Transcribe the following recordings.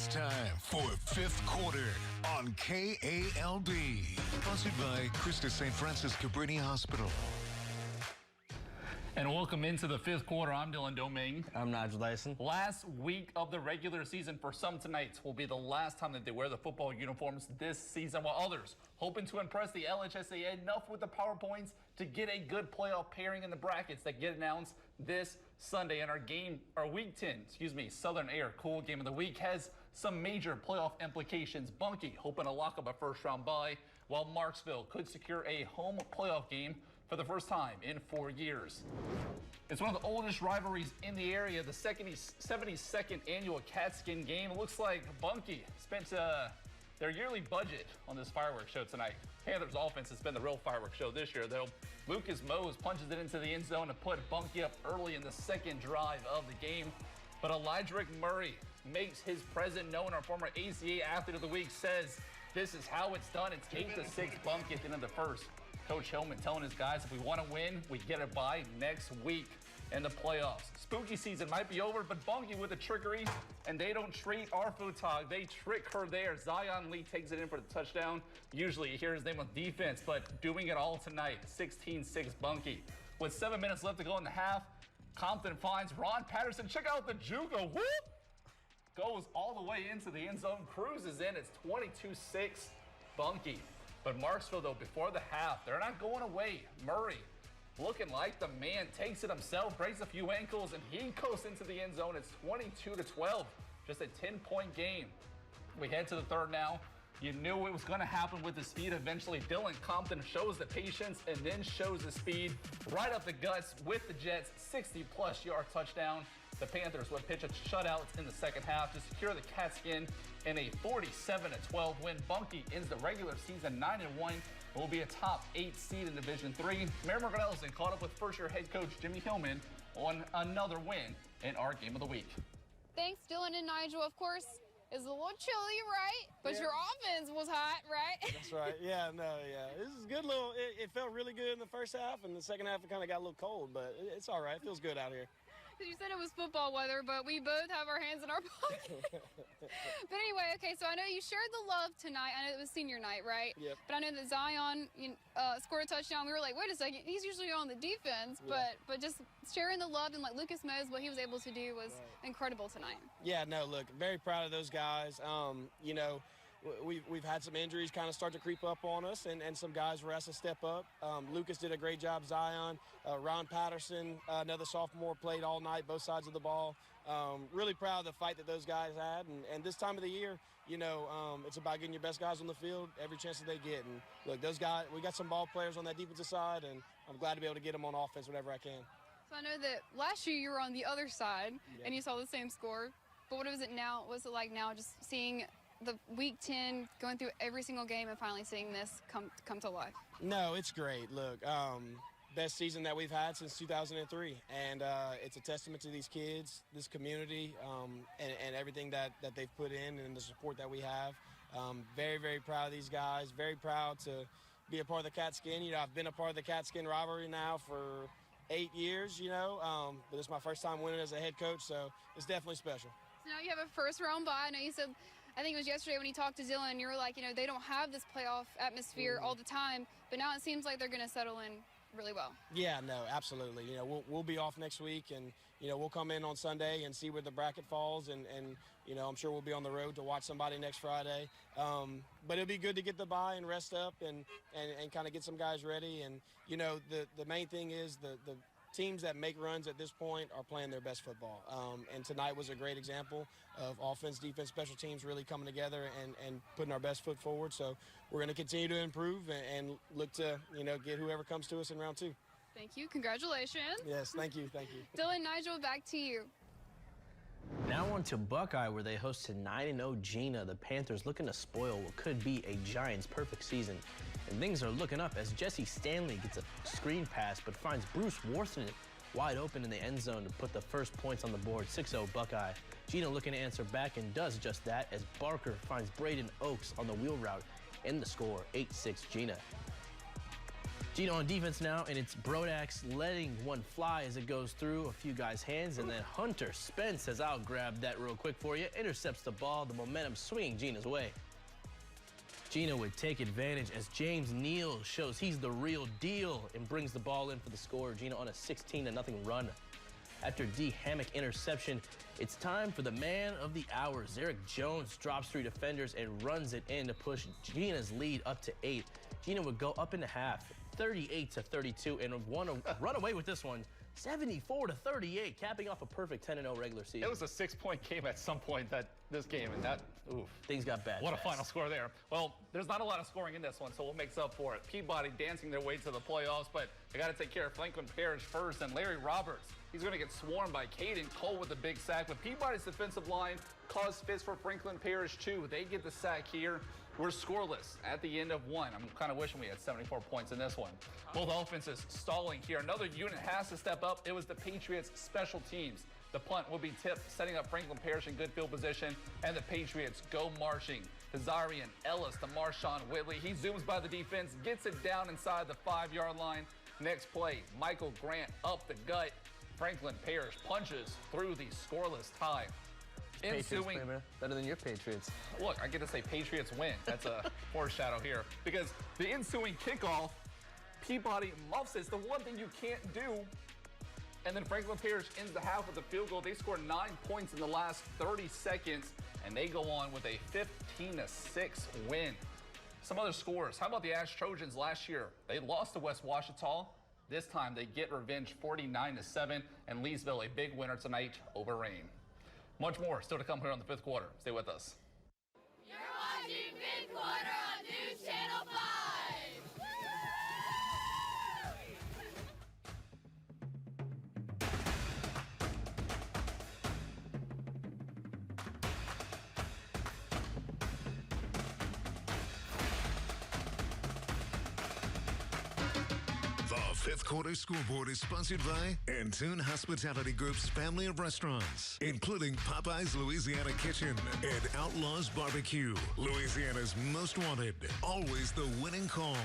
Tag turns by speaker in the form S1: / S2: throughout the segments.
S1: time for Fifth Quarter on KALB. Sponsored by Christus St. Francis Cabrini Hospital.
S2: And welcome into the fifth quarter. I'm Dylan Domingue.
S3: I'm Nigel Dyson.
S2: Last week of the regular season for some tonight will be the last time that they wear the football uniforms this season, while others hoping to impress the LHSAA enough with the PowerPoints to get a good playoff pairing in the brackets that get announced this Sunday. And our week 10, Southern Air Cool Game of the Week has some major playoff implications. Bunkie hoping to lock up a first round bye, while Marksville could secure a home playoff game for the first time in 4 years. It's one of the oldest rivalries in the area, the 72nd annual Catskin game. It looks like Bunkie spent their yearly budget on this fireworks show tonight. Panthers offense has been the real fireworks show this year, though. Lucas Mose punches it into the end zone to put Bunkie up early in the second drive of the game. But Elijah Murray makes his presence known. Our former ACA Athlete of the Week says this is how it's done. It's 8-6 Bunkie at the end of the first. Coach Hillman telling his guys, if we want to win, we get a bye next week in the playoffs. Spooky season might be over, but Bunkie with the trickery, and they don't treat our Futog. They trick her there. Zion Lee takes it in for the touchdown. Usually you hear his name on defense, but doing it all tonight, 16-6 Bunkie. With 7 minutes left to go in the half, Compton finds Ron Patterson. Check out the Jugo. Whoop! Goes all the way into the end zone, cruises in. It's 22-6 Bunkie. But Marksville, though, before the half, they're not going away. Murray, looking like the man, takes it himself, breaks a few ankles, and he goes into the end zone. It's 22-12, just a 10-point game. We head to the third now. You knew it was going to happen with the speed eventually. Dylan Compton shows the patience and then shows the speed right up the guts with the Jets' 60-plus yard touchdown. The Panthers would pitch a shutout in the second half to secure the Catskin in a 47-12 win. Bunkie ends the regular season 9-1 and will be a top 8 seed in Division III. Merrimack Nelson caught up with first-year head coach Jimmy Hillman on another win in our Game of the Week.
S4: Thanks, Dylan and Nigel. Of course, it's a little chilly, right? But yeah, your offense was hot, right?
S3: That's right. Yeah, this is good. It felt really good in the first half, and the second half it kind of got a little cold, but it's all right. It feels good out here.
S4: You said it was football weather, but we both have our hands in our pockets. But anyway, okay, so I know you shared the love tonight. I know it was senior night, right?
S3: Yep.
S4: But I know that Zion scored a touchdown. We were like, wait a second, he's usually on the defense,
S3: yeah.
S4: but just sharing the love and like Lucas Mose, what he was able to do was incredible tonight. Yeah,
S3: no, look, very proud of those guys. We've had some injuries kind of start to creep up on us, and some guys were asked to step up. Lucas did a great job. Zion, Ron Patterson, another sophomore, played all night, both sides of the ball. Really proud of the fight that those guys had. And this time of the year, it's about getting your best guys on the field every chance that they get. And look, those guys, we got some ball players on that defensive side, and I'm glad to be able to get them on offense whenever I can.
S4: So I know that last year you were on the other side, and you saw the same score. But what is it now? What's it like now, just seeing the week 10, going through every single game and finally seeing this come to life? No,
S3: it's great. Look, best season that we've had since 2003, and it's a testament to these kids, this community, and everything that they've put in and the support that we have. Very, very proud of these guys. Very proud to be a part of the Catskin. I've been a part of the Catskin rivalry now for 8 years, but it's my first time winning as a head coach, so it's definitely special.
S4: So now you have a first round bye. I know you said, I think it was yesterday when you talked to Dylan, you were like, they don't have this playoff atmosphere all the time, but now it seems like they're going to settle in really well. Yeah, no, absolutely. We'll be off next week, and, we'll come in on Sunday and see where the bracket falls, and I'm sure we'll be on the road to watch somebody next Friday. But it'll be good to get the bye and rest up and kind of get some guys ready. And, the main thing is the teams that make runs at this point are playing their best football. And tonight was a great example of offense, defense, special teams really coming together and putting our best foot forward. So we're going to continue to improve and look to, get whoever comes to us in round 2. Thank you. Congratulations.
S3: Yes, thank you.
S4: Dylan, Nigel, back to you.
S5: Now on to Buckeye, where they hosted 9-0 Gina. The Panthers looking to spoil what could be a Giants' perfect season. And things are looking up as Jesse Stanley gets a screen pass but finds Bruce Worthington wide open in the end zone to put the first points on the board. 6-0 Buckeye. Gina looking to answer back and does just that as Barker finds Braden Oakes on the wheel route in the score. 8-6 Gina. Gino on defense now, and it's Brodax letting one fly as it goes through a few guys' hands, and then Hunter Spence says, I'll grab that real quick for you. Intercepts the ball, the momentum swinging Gina's way. Gino would take advantage as James Neal shows he's the real deal and brings the ball in for the score. Gino on a 16-0 run. After D. Hammock interception, it's time for the man of the hour. Zarek Jones drops 3 defenders and runs it in to push Gina's lead up to 8. Gina would go up in the half, 38-32, and run away with this one, 74-38, capping off a perfect 10-0 regular season.
S2: It was a 6-point game at some point this game, and that, oof.
S5: Things got bad.
S2: What a final score there. Well, there's not a lot of scoring in this one, so what makes up for it? Peabody dancing their way to the playoffs, but they got to take care of Franklin Parish first, and Larry Roberts. He's going to get swarmed by Caden Cole with a big sack, but Peabody's defensive line caused fits for Franklin Parish, too. They get the sack here. We're scoreless at the end of one. I'm kind of wishing we had 74 points in this one. Both offenses stalling here. Another unit has to step up. It was the Patriots' special teams. The punt will be tipped, setting up Franklin Parish in good field position, and the Patriots go marching. Desarian Ellis to Marshawn Whitley. He zooms by the defense, gets it down inside the 5-yard line. Next play, Michael Grant up the gut. Franklin Parish punches through the scoreless tie.
S5: Ensuing, better than your Patriots.
S2: Look, I get to say Patriots win. That's a foreshadow here. Because the ensuing kickoff, Peabody muffs it. It's the one thing you can't do. And then Franklin Parish ends the half with a field goal. They score 9 points in the last 30 seconds, and they go on with a 15-6 win. Some other scores. How about the Ash Trojans last year? They lost to West Ouachita. This time they get revenge 49-7, and Leesville a big winner tonight over Rain. Much more still to come here on the 5th quarter. Stay with us.
S6: You're watching 5th quarter on News Channel 5.
S1: The 5th quarter scoreboard is sponsored by Antune Hospitality Group's family of restaurants, including Popeye's Louisiana Kitchen and Outlaws Barbecue. Louisiana's most wanted, always the winning call.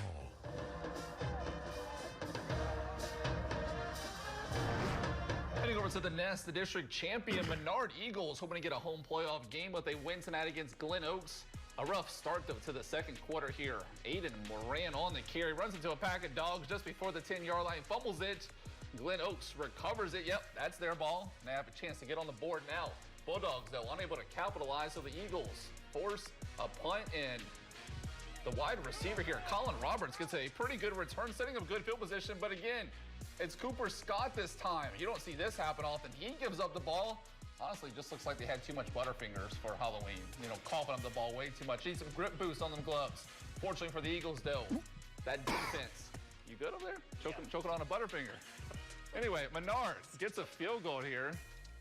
S2: Heading over to the Nest, the district champion Menard Eagles hoping to get a home playoff game, but they win tonight against Glen Oaks. A rough start to the 2nd quarter here. Aiden Moran on the carry, runs into a pack of dogs just before the 10-yard line, fumbles it. Glen Oaks recovers it. Yep, that's their ball. They have a chance to get on the board now. Bulldogs, though, unable to capitalize, so the Eagles force a punt, and the wide receiver here, Colin Roberts, gets a pretty good return, setting up good field position, but again, it's Cooper Scott this time. You don't see this happen often. He gives up the ball. Honestly, just looks like they had too much Butterfingers for Halloween. You know, coughing up the ball way too much. Need some grip boost on them gloves. Fortunately for the Eagles, though, that defense. You good over there? Choking on a Butterfinger. Anyway, Menards gets a field goal here.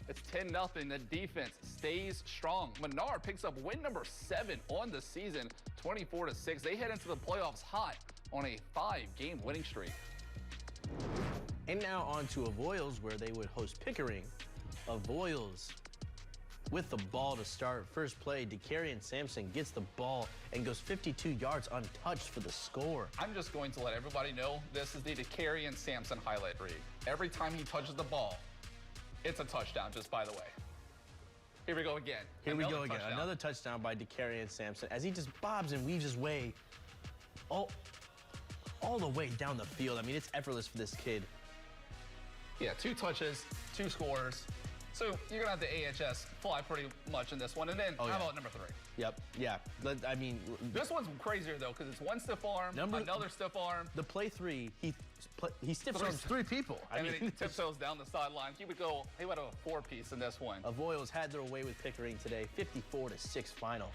S2: It's 10-0. The defense stays strong. Menard picks up win number 7 on the season, 24-6. They head into the playoffs hot on a 5-game winning streak.
S5: And now on to Avoyelles, where they would host Pickering. Avoyelles with the ball to start. First play, DeCarian Sampson gets the ball and goes 52 yards untouched for the score.
S2: I'm just going to let everybody know this is the DeCarian Sampson highlight read. Every time he touches the ball, it's a touchdown, just by the way. Here we go again.
S5: Here we go again. Another touchdown by DeCarian Sampson as he just bobs and weaves his way all the way down the field. I mean, it's effortless for this kid.
S2: Yeah, 2 touches, 2 scores. So you're going to have the AHS fly pretty much in this one. And then how about number 3?
S5: Yep, yeah. I mean,
S2: this one's crazier, though, because it's one stiff arm, another stiff arm.
S5: The play 3, he stiff arms 3 people.
S2: I mean, he tiptoes down the sideline. He would have a 4-piece in this one.
S5: Avoyelles had their way with Pickering today, 54-6 final.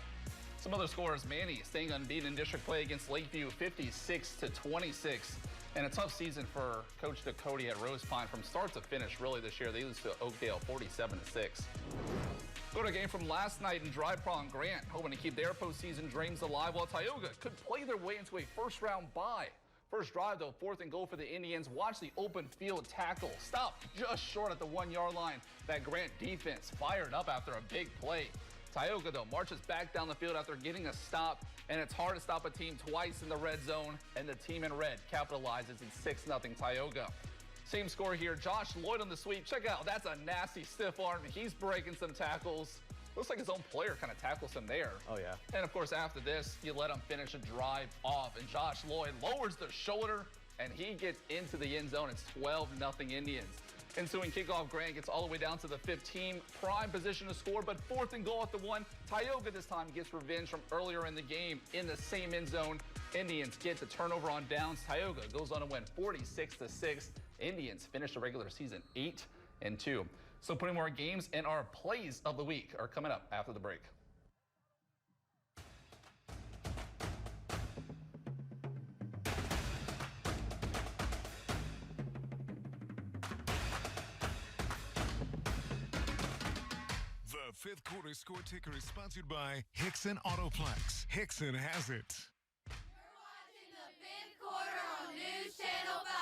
S2: Some other scores, Manny staying unbeaten in district play against Lakeview, 56-26. And a tough season for Coach Ducote at Rose Pine from start to finish, really, this year. They lose to Oakdale 47-6. Go to a game from last night in Dry Pond. Grant hoping to keep their postseason dreams alive, while Tioga could play their way into a first-round bye. First drive, though, 4th and goal for the Indians. Watch the open field tackle. Stopped just short at the 1-yard line. That Grant defense fired up after a big play. Tioga, though, marches back down the field after getting a stop, and it's hard to stop a team twice in the red zone, and the team in red capitalizes in 6-0 Tioga. Same score here. Josh Lloyd on the sweep. Check out, that's a nasty stiff arm. He's breaking some tackles. Looks like his own player kind of tackles him there. Oh, yeah. And, of course, after this, you let him finish a drive off, and Josh Lloyd lowers the shoulder, and he gets into the end zone. It's 12-0 Indians. Ensuing kickoff, Grant gets all the way down to the 15, prime position to score, but 4th and goal at the 1. Tioga this time gets revenge from earlier in the game in the same end zone. Indians get the turnover on downs. Tioga goes on to win 46-6. Indians finish the regular season 8-2. So putting more games and our plays of the week are coming up after the break.
S1: The fifth quarter score ticker is sponsored by Hickson Autoplex. Hickson has it.
S6: You're watching the fifth quarter on News Channel 5.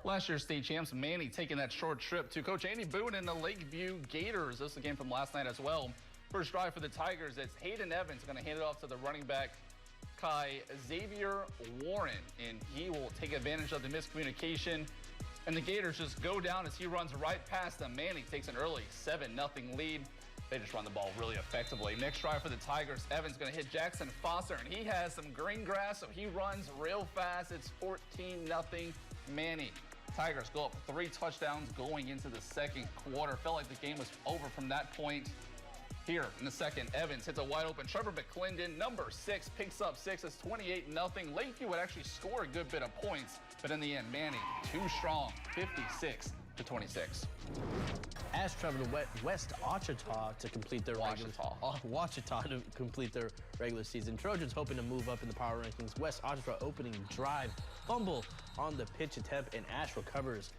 S2: Last year's state champs Manny taking that short trip to Coach Andy Boone and the Lakeview Gators. This is a game from last night as well. First drive for the Tigers. It's Hayden Evans going to hand it off to the running back Kai Xavier Warren, and he will take advantage of the miscommunication. And the Gators just go down as he runs right past them. Manny takes an early 7-0 lead. They just run the ball really effectively. Next drive for the Tigers. Evans going to hit Jackson Foster, and he has some green grass, so he runs real fast. It's 14-0 Manny. Tigers go up 3 touchdowns going into the second quarter. Felt like the game was over from that point. Here in the second, Evans hits a wide open Trevor McClendon, number 6, picks up 6. It's 28-0. Lakeview would actually score a good bit of points, but in the end, Manny too strong, 56-26.
S5: Ash traveled to West Ouachita to complete their Ouachita to complete their regular season. Trojans hoping to move up in the power rankings. West Ouachita opening drive, fumble on the pitch attempt, and Ash recovers.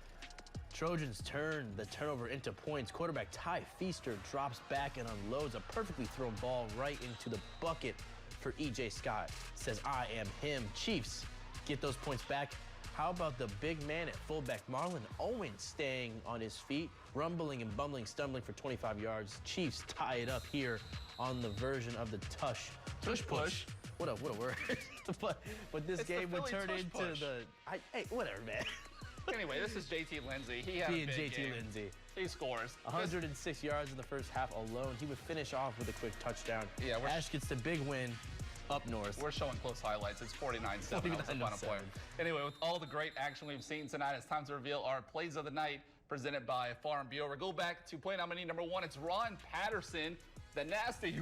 S5: Trojans turn the turnover into points. Quarterback Ty Feaster drops back and unloads a perfectly thrown ball right into the bucket for E.J. Scott. Says, I am him. Chiefs get those points back. How about the big man at fullback, Marlon Owens, staying on his feet, rumbling and bumbling, stumbling for 25 yards. Chiefs tie it up here on the version of the tush push. What a word. but this game would turn into hey, whatever, man.
S2: Anyway, this is JT Lindsay. He had a big game. Lindsay. He scores.
S5: 106 yards in the first half alone. He would finish off with a quick touchdown.
S2: Yeah,
S5: Ash gets the big win up north.
S2: We're showing close highlights. It's 49-7. That was the final point. Anyway, with all the great action we've seen tonight, it's time to reveal our plays of the night presented by Farm Bureau. We'll go back to play nominee number 1. It's Ron Patterson, the nasty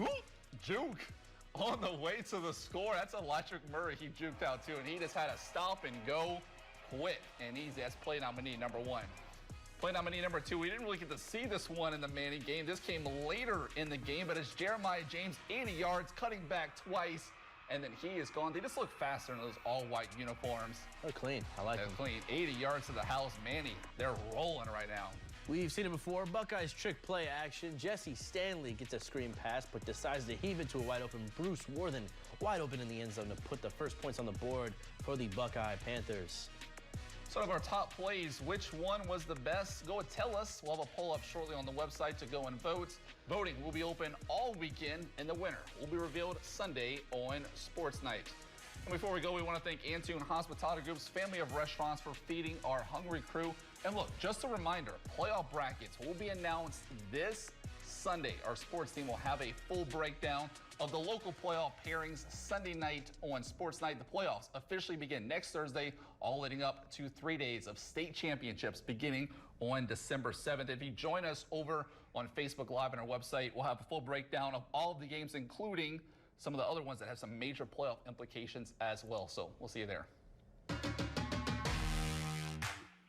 S2: juke on the way to the score. That's Electric Murray. He juked out too, and he just had a stop and go quick and easy. That's play nominee number 1. Play nominee number 2, we didn't really get to see this one in the Manny game. This came later in the game, but it's Jeremiah James, 80 yards, cutting back twice, and then he is gone. They just look faster in those all-white uniforms.
S5: They're clean. I like them.
S2: They're clean. 80 yards to the house. Manny, they're rolling right now.
S5: We've seen it before. Buckeyes trick play action. Jesse Stanley gets a screen pass, but decides to heave it to a wide-open Bruce Worthen, wide open in the end zone to put the first points on the board for the Buckeye Panthers.
S2: Sort of our top plays, which one was the best? Go and tell us. We'll have a poll up shortly on the website to go and vote. Voting will be open all weekend, and the winner will be revealed Sunday on Sports Night. And before we go, we want to thank Antune Hospitality Group's family of restaurants for feeding our hungry crew. And look, just a reminder, playoff brackets will be announced this Sunday. Our sports team will have a full breakdown of the local playoff pairings Sunday night on Sports Night. The playoffs officially begin next Thursday, all leading up to 3 days of state championships beginning on December 7th. If you join us over on Facebook Live and our website, we'll have a full breakdown of all of the games, including some of the other ones that have some major playoff implications as well. So we'll see you there.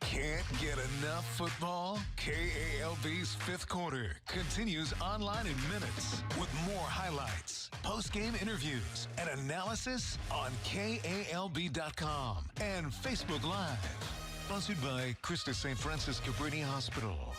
S1: Can't get enough football? KALB's Fifth Quarter continues online in minutes with more highlights, post-game interviews, and analysis on KALB.com and Facebook Live. Sponsored by Christus St. Francis Cabrini Hospital.